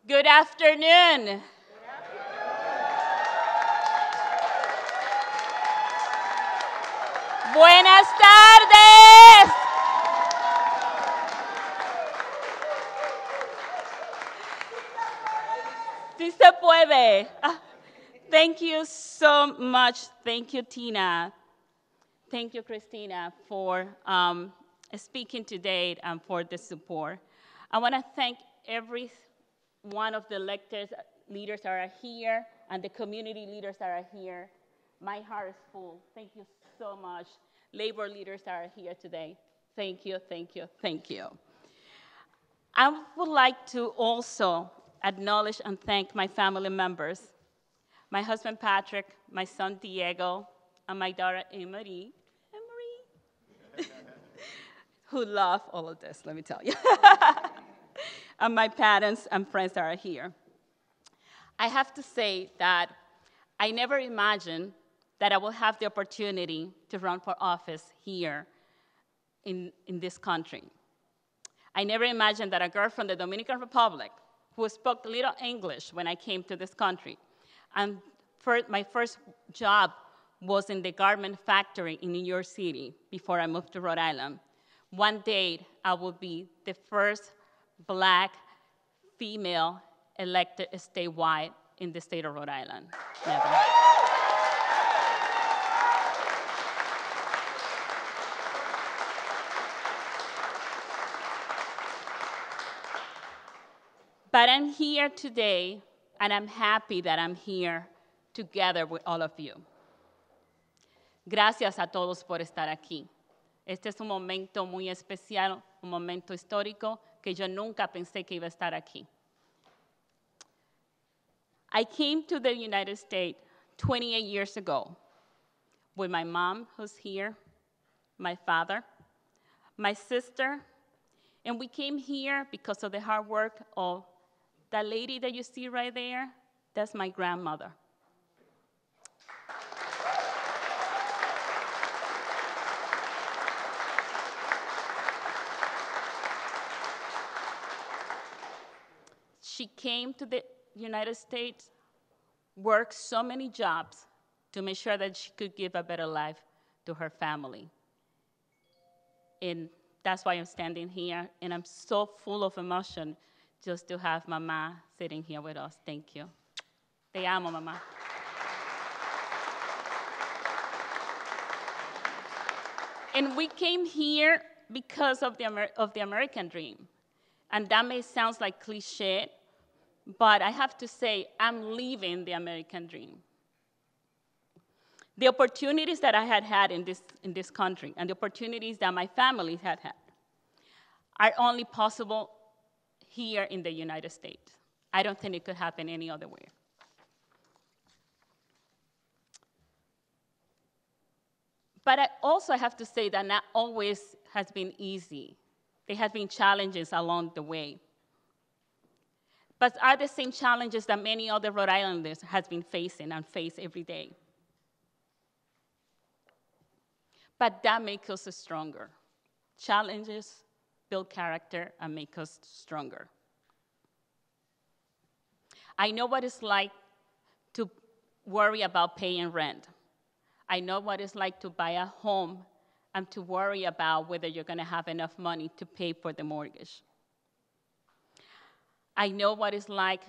Good afternoon. Buenas tardes. Sí se puede. Thank you so much. Thank you, Tina. Thank you, Christina, for speaking today and for the support. I want to thank every one of the elected leaders that are here and the community leaders that are here. My heart is full. Thank you so much. Labor leaders that are here today. Thank you, thank you, thank you. I would like to also acknowledge and thank my family members, my husband Patrick, my son Diego, and my daughter Emery, who love all of this, let me tell you. And my parents and friends that are here. I have to say that I never imagined that I will have the opportunity to run for office here in this country. I never imagined that a girl from the Dominican Republic who spoke little English when I came to this country, and my first job was in the garment factory in New York City before I moved to Rhode Island. One day, I will be the first Black female elected statewide in the state of Rhode Island. Never. But I'm here today, and I'm happy that I'm here together with all of you. Gracias a todos por estar aquí. Este es un momento muy especial, un momento histórico que yo nunca pensé que iba a estar aquí. I came to the United States 28 years ago with my mom, who's here, my father, my sister, and we came here because of the hard work of that lady that you see right there. That's my grandmother. She came to the United States, worked so many jobs to make sure that she could give a better life to her family. And that's why I'm standing here, and I'm so full of emotion just to have Mama sitting here with us. Thank you. Te amo, Mama. And we came here because of the American dream. And that may sound like cliche, but I have to say, I'm living the American dream. The opportunities that I had had in this country and the opportunities that my family had had are only possible here in the United States. I don't think it could happen any other way. But I also have to say that not always has been easy. There have been challenges along the way. But are the same challenges that many other Rhode Islanders have been facing and face every day. But that makes us stronger. Challenges build character and make us stronger. I know what it's like to worry about paying rent. I know what it's like to buy a home and to worry about whether you're going to have enough money to pay for the mortgage. I know what it's like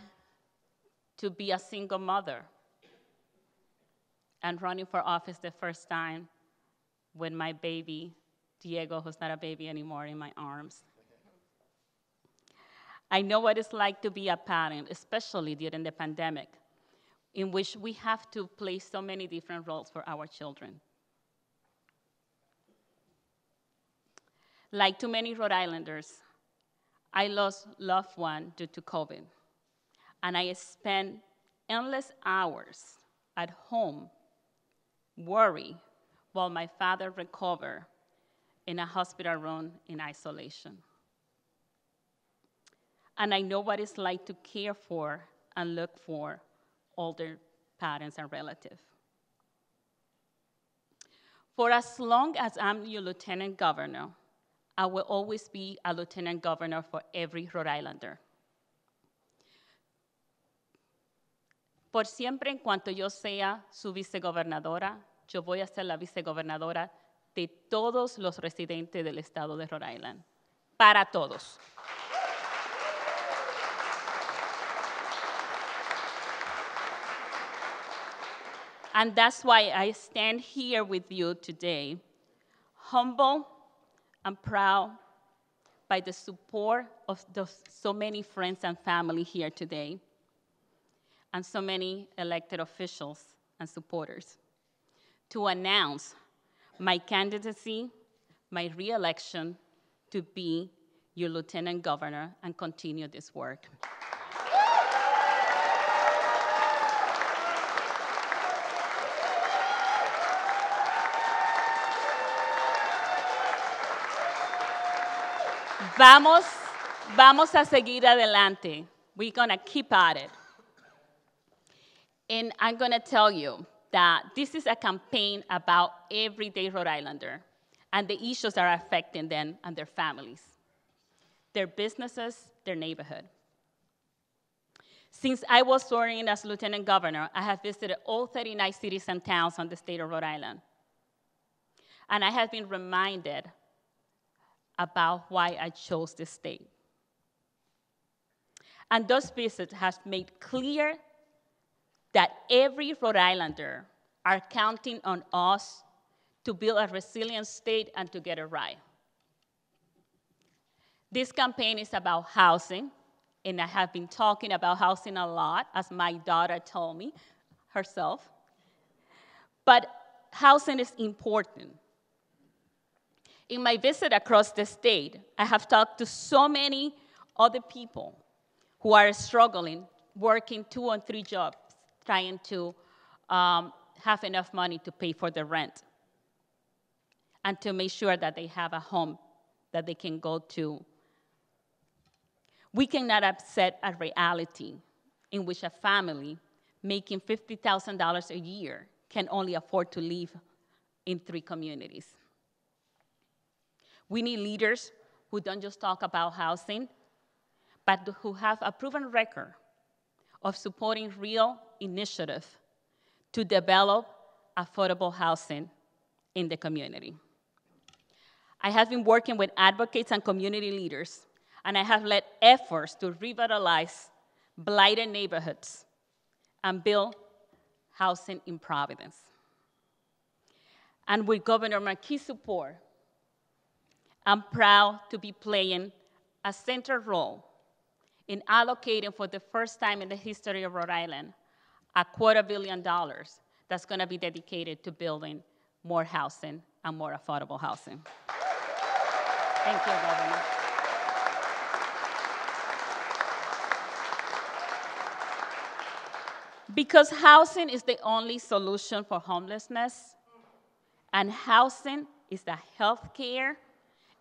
to be a single mother and running for office the first time with my baby, Diego, who's not a baby anymore, in my arms. I know what it's like to be a parent, especially during the pandemic, in which we have to play so many different roles for our children. Like too many Rhode Islanders, I lost loved one due to COVID, and I spent endless hours at home, worry, while my father recovered in a hospital room in isolation. And I know what it's like to care for and look for older parents and relatives. For as long as I'm your lieutenant governor, I will always be a lieutenant governor for every Rhode Islander. Por siempre, en cuanto yo sea su vicegobernadora, yo voy a ser la vicegobernadora de todos los residentes del estado de Rhode Island. Para todos. And that's why I stand here with you today, humble and proud by the support of so many friends and family here today, and so many elected officials and supporters, to announce my candidacy, my re-election to be your lieutenant governor and continue this work. Vamos a seguir adelante. We're going to keep at it. And I'm going to tell you that this is a campaign about everyday Rhode Islander and the issues that are affecting them and their families, their businesses, their neighborhood. Since I was sworn in as lieutenant governor, I have visited all 39 cities and towns on the state of Rhode Island. And I have been reminded about why I chose this state. And those visits have made clear that every Rhode Islander are counting on us to build a resilient state and to get it right. This campaign is about housing, and I have been talking about housing a lot, as my daughter told me herself. But housing is important. In my visit across the state, I have talked to so many other people who are struggling, working 2 and 3 jobs, trying to have enough money to pay for the rent and to make sure that they have a home that they can go to. We cannot accept a reality in which a family making $50,000 a year can only afford to live in 3 communities. We need leaders who don't just talk about housing, but who have a proven record of supporting real initiative to develop affordable housing in the community. I have been working with advocates and community leaders, and I have led efforts to revitalize blighted neighborhoods and build housing in Providence. And with Governor McKee's support, I'm proud to be playing a central role in allocating, for the first time in the history of Rhode Island, $250 million that's going to be dedicated to building more housing and more affordable housing. Thank you, Governor. Because housing is the only solution for homelessness, and housing is the health care,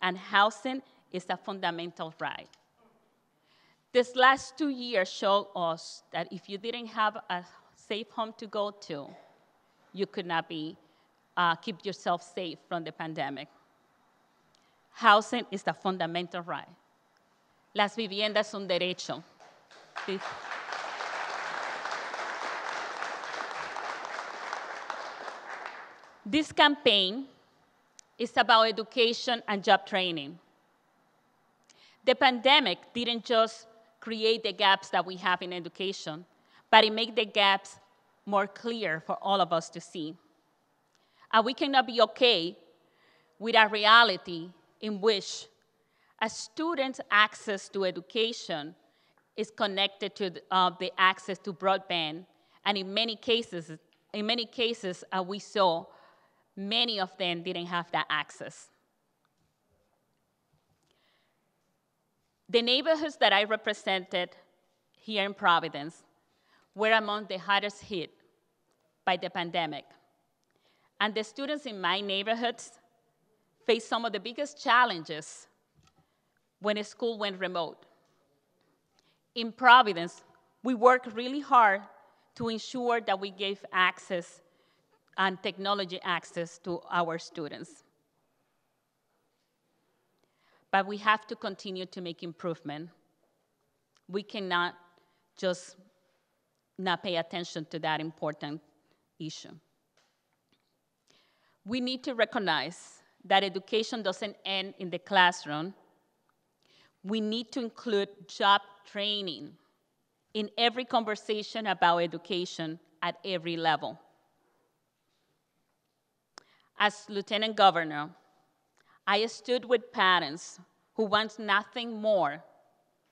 and housing is a fundamental right. This last 2 years showed us that if you didn't have a safe home to go to, you could not keep yourself safe from the pandemic. Housing is a fundamental right. Las viviendas son derecho. This campaign is about education and job training. The pandemic didn't just create the gaps that we have in education, but it made the gaps more clear for all of us to see. And we cannot be okay with a reality in which a student's access to education is connected to the access to broadband, and in many cases, we saw many of them didn't have that access. The neighborhoods that I represented here in Providence were among the hardest hit by the pandemic. And the students in my neighborhoods faced some of the biggest challenges when school went remote. In Providence, we worked really hard to ensure that we gave access and technology access to our students. But we have to continue to make improvement. We cannot just not pay attention to that important issue. We need to recognize that education doesn't end in the classroom. We need to include job training in every conversation about education at every level. As Lieutenant Governor, I stood with parents who want nothing more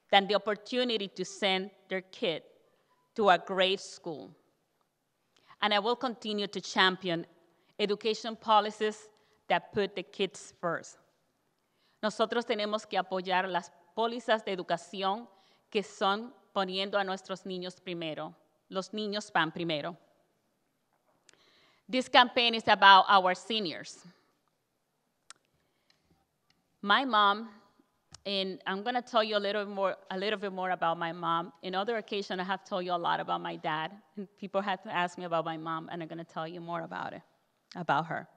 than the opportunity to send their kid to a great school. And I will continue to champion education policies that put the kids first. Nosotros tenemos que apoyar las pólizas de educación que son poniendo a nuestros niños primero. Los niños van primero. This campaign is about our seniors. My mom, and I'm going to tell you a little bit more about my mom. In other occasions, I have told you a lot about my dad, and people have to ask me about my mom, and I'm going to tell you more about her.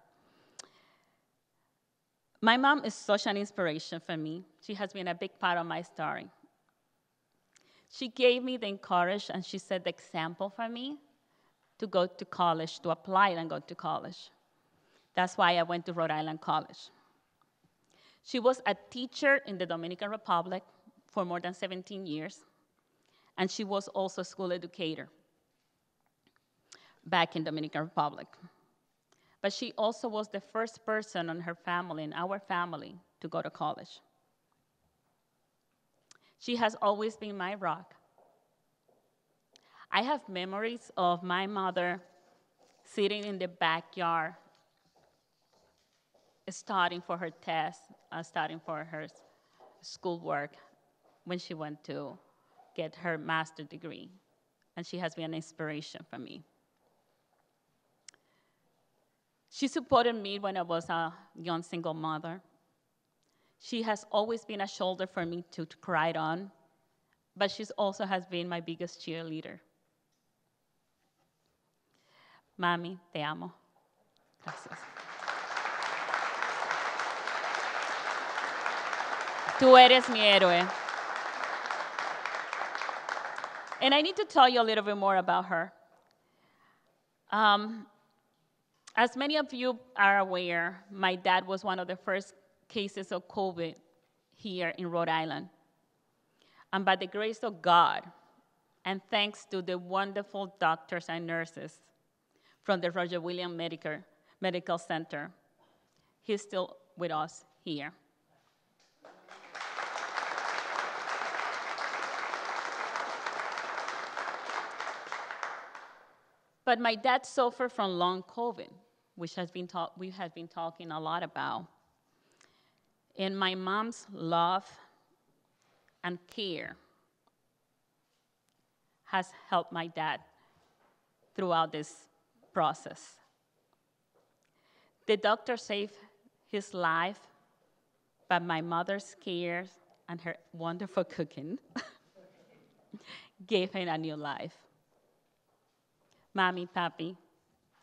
My mom is such an inspiration for me. She has been a big part of my story. She gave me the encouragement, and she set the example for me to go to college, to apply and go to college. That's why I went to Rhode Island College. She was a teacher in the Dominican Republic for more than 17 years, and she was also a school educator back in Dominican Republic. But she also was the first person in her family, in our family, to go to college. She has always been my rock. I have memories of my mother sitting in the backyard, studying for her test, studying for her schoolwork when she went to get her master's degree. And she has been an inspiration for me. She supported me when I was a young single mother. She has always been a shoulder for me to cry on, but she also has been my biggest cheerleader. Mami, te amo. Gracias. Tú eres mi héroe. And I need to tell you a little bit more about her. As many of you are aware, my dad was one of the first cases of COVID here in Rhode Island. And by the grace of God, and thanks to the wonderful doctors and nurses from the Roger Williams Medical Center, he's still with us here. But my dad suffered from long COVID, which we have been talking a lot about. And my mom's love and care has helped my dad throughout this process. The doctor saved his life, but my mother's care and her wonderful cooking gave him a new life. Mami, papi,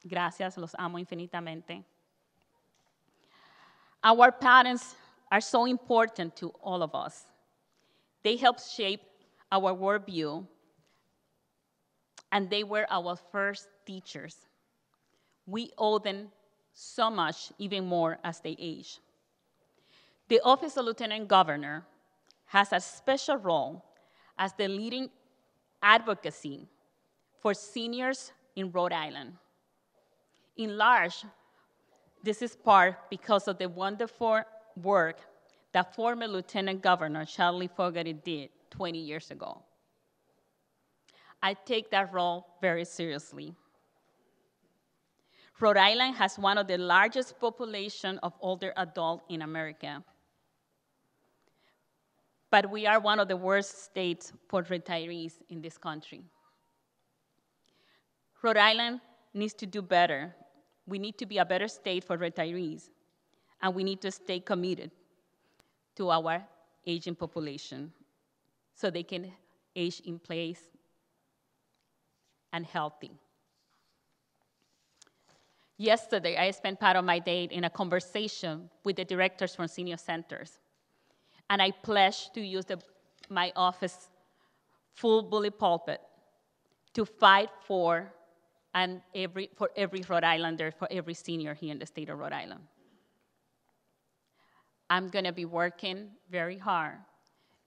gracias, los amo infinitamente. Our parents are so important to all of us. They help shape our worldview, and they were our first teachers. We owe them so much, even more as they age. The Office of Lieutenant Governor has a special role as the leading advocacy for seniors in Rhode Island. In large, this is part because of the wonderful work that former Lieutenant Governor Charlie Fogarty did 20 years ago. I take that role very seriously. Rhode Island has one of the largest population of older adults in America. But we are one of the worst states for retirees in this country. Rhode Island needs to do better. We need to be a better state for retirees, and we need to stay committed to our aging population so they can age in place and healthy. Yesterday, I spent part of my day in a conversation with the directors from senior centers, and I pledged to use my office full bully pulpit to fight for every Rhode Islander, for every senior here in the state of Rhode Island. I'm going to be working very hard.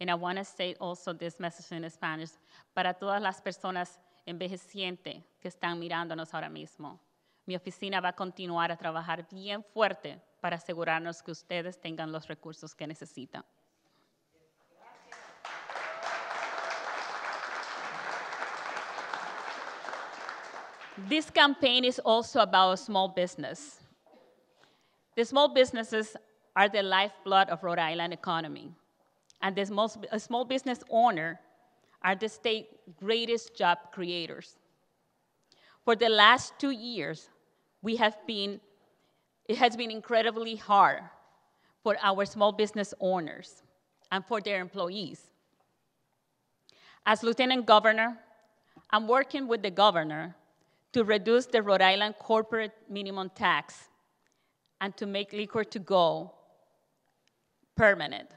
And I want to say also this message in Spanish, para todas las personas envejecientes que están mirándonos ahora mismo. Mi oficina va a continuar a trabajar bien fuerte para asegurarnos que ustedes tengan los recursos que necesitan. This campaign is also about small business. The small businesses are the lifeblood of Rhode Island economy. And the small business owner are the state's greatest job creators. For the last 2 years, it has been incredibly hard for our small business owners and for their employees. As Lieutenant Governor, I'm working with the governor to reduce the Rhode Island corporate minimum tax and to make liquor to go permanent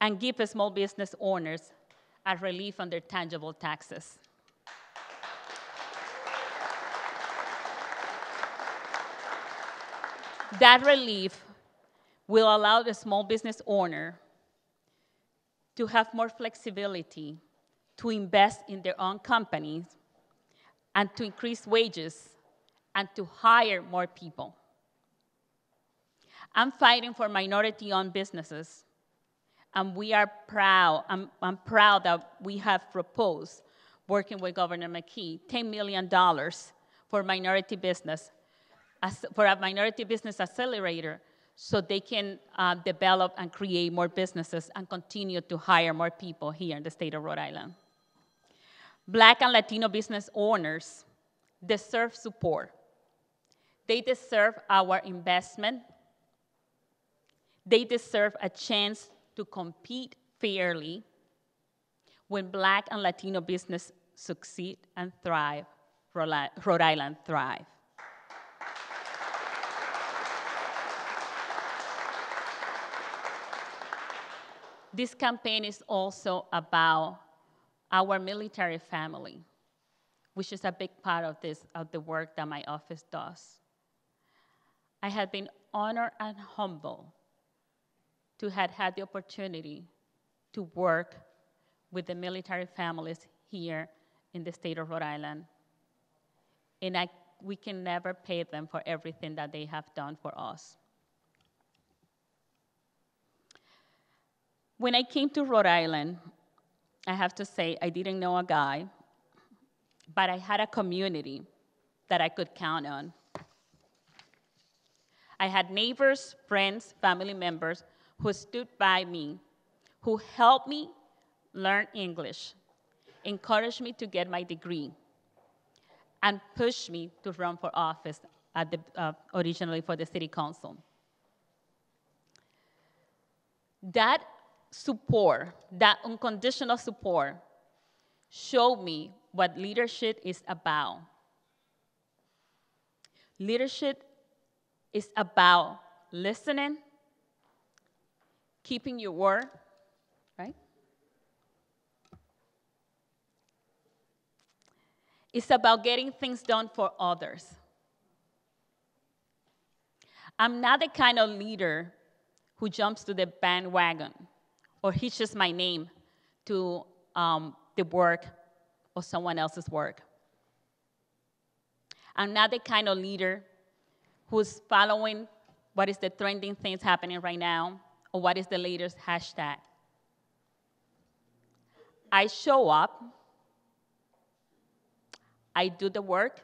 and give small business owners a relief on their tangible taxes. That relief will allow the small business owner to have more flexibility to invest in their own companies and to increase wages and to hire more people. I'm fighting for minority-owned businesses, and we are proud. I'm proud that we have proposed, working with Governor McKee, $10 million for minority business, for a minority business accelerator, so they can develop and create more businesses and continue to hire more people here in the state of Rhode Island. Black and Latino business owners deserve support. They deserve our investment. They deserve a chance to compete fairly. When Black and Latino business succeed and thrive, Rhode Island thrive. This campaign is also about our military family, which is a big part of the work that my office does. I have been honored and humbled to have had the opportunity to work with the military families here in the state of Rhode Island. And we can never pay them for everything that they have done for us. When I came to Rhode Island, I have to say I didn't know a guy, but I had a community that I could count on. I had neighbors, friends, family members who stood by me, who helped me learn English, encouraged me to get my degree, and pushed me to run for office originally for the city council. That support, that unconditional support, showed me what leadership is about. Leadership is about listening, keeping your word, right? It's about getting things done for others. I'm not the kind of leader who jumps to the bandwagon or hitches my name to the work of someone else's work. I'm not the kind of leader who's following what is the trending things happening right now or what is the latest hashtag. I show up, I do the work,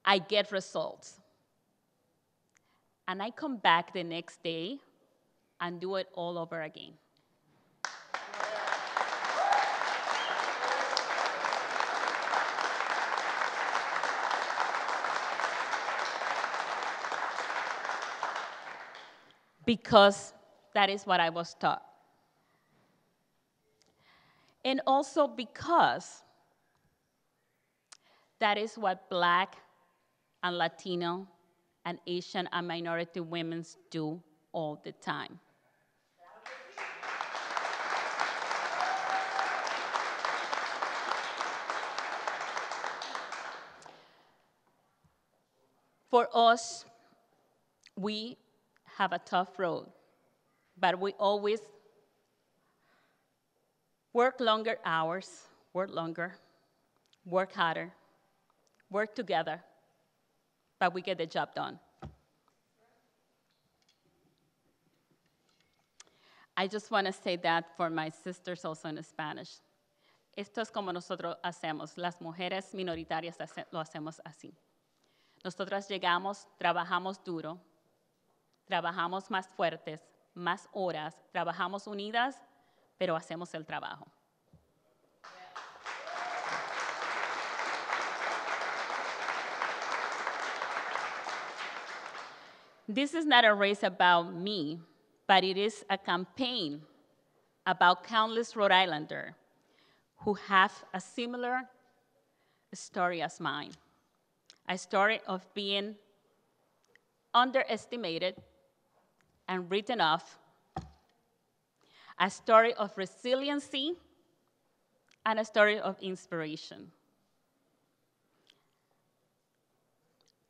I get results. And I come back the next day and do it all over again. Because that is what I was taught. And also because that is what Black and Latino and Asian and minority women do all the time. For us, we have a tough road, but we always work longer hours, work longer, work harder, work together, but we get the job done. I just want to say that for my sisters also in Spanish. Esto es como nosotros hacemos, las mujeres minoritarias lo hacemos así. Nosotras llegamos, trabajamos duro, trabajamos más fuertes, más horas, trabajamos unidas, pero hacemos el trabajo. This is not a race about me, but it is a campaign about countless Rhode Islanders who have a similar story as mine. A story of being underestimated and written off, a story of resiliency, and a story of inspiration.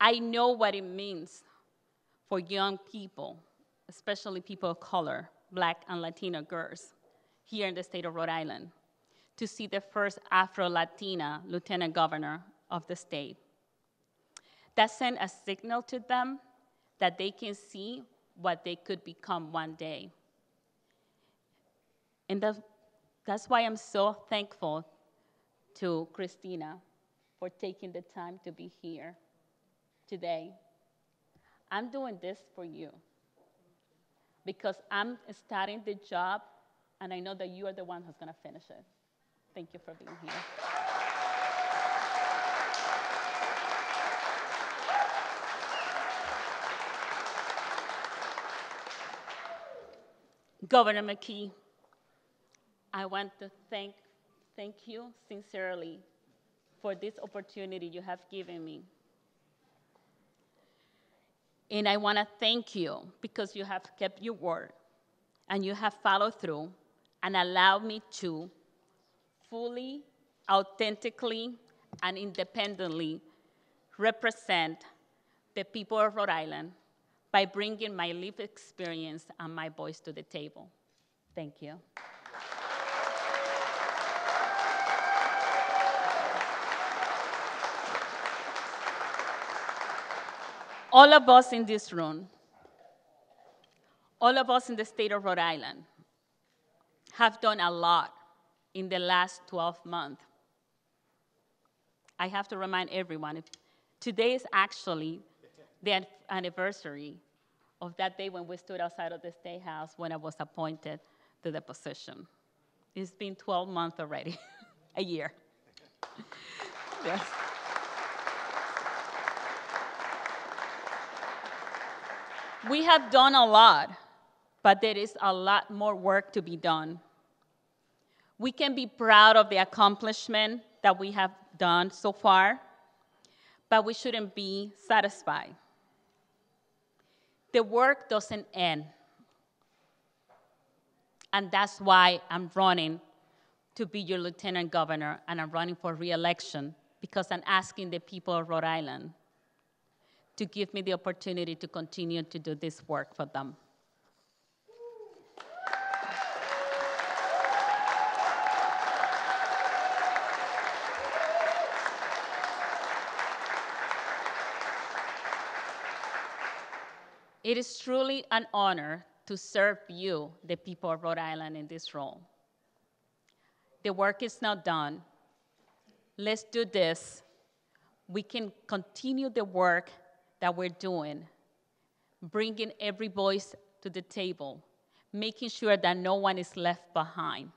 I know what it means for young people, especially people of color, Black and Latino girls, here in the state of Rhode Island, to see the first Afro-Latina lieutenant governor of the state. That sent a signal to them that they can see what they could become one day. And that's why I'm so thankful to Christina for taking the time to be here today. I'm doing this for you because I'm starting the job, and I know that you are the one who's going to finish it. Thank you for being here. Governor McKee, I want to thank you sincerely for this opportunity you have given me. And I want to thank you because you have kept your word and you have followed through and allowed me to fully, authentically, and independently represent the people of Rhode Island by bringing my lived experience and my voice to the table. Thank you. All of us in this room, all of us in the state of Rhode Island have done a lot in the last 12 months. I have to remind everyone, today is actually the anniversary of that day when we stood outside of the State House when I was appointed to the position. It's been 12 months already, a year. Yes. We have done a lot, but there is a lot more work to be done. We can be proud of the accomplishment that we have done so far, but we shouldn't be satisfied. The work doesn't end. And that's why I'm running to be your lieutenant governor, and I'm running for re-election because I'm asking the people of Rhode Island to give me the opportunity to continue to do this work for them. It is truly an honor to serve you, the people of Rhode Island, in this role. The work is not done. Let's do this. We can continue the work that we're doing, bringing every voice to the table, making sure that no one is left behind.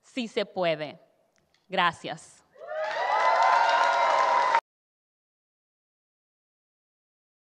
Sí se puede. Gracias.